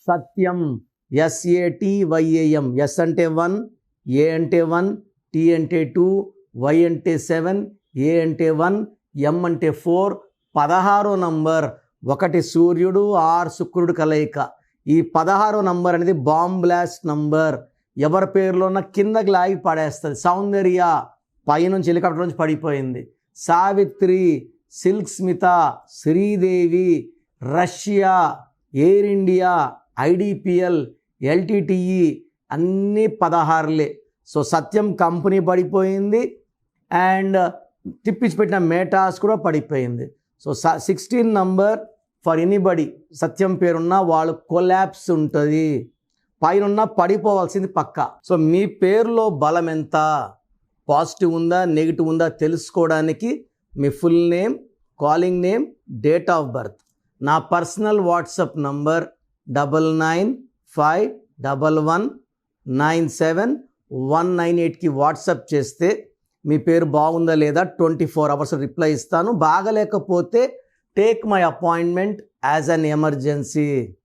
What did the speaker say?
సత్యం, SATYAM. Yes అంటే 1, ఏ అంటే 1, tea అంటే 2, వై అంటే 7, ఏ అంటే 1, ఎం అంటే 4. 16వ నంబర్, 1 సూర్యుడు 6 శుక్రుడు కలయిక. ఈ 16వ నంబర్ అనేది బాంబ్ బ్లాస్ట్ నంబర్. ఎవరి పేరులో ఉన్న కిందకి లాగి పడేస్తుంది. సౌందర్య పైనుంచి హెలికాప్టర్ నుంచి పడిపోయింది. Savitri, silk Smitha, Sridevi, Russia, air India, IDPL, LTTE అన్నీ 16లే. సో సత్యం కంపెనీ పడిపోయింది అండ్ తిప్పించి పెట్టిన మేటాస్ కూడా పడిపోయింది. So 16 number for anybody Satyam పేరున్న వాళ్ళు కొలాప్స్ ఉంటుంది. పైన పడిపోవాల్సింది పక్క. సో మీ పేరులో బలం ఎంత, పాజిటివ్ ఉందా నెగిటివ్ ఉందా తెలుసుకోవడానికి మీ full name, calling name, date of birth, నా పర్సనల్ వాట్సాప్ నంబర్ 9951197198కి వాట్సాప్ చేస్తే మీ పేరు బాగుందా లేదా 24 hours రిప్లై ఇస్తాను. బాగలేకపోతే take my appointment as an emergency.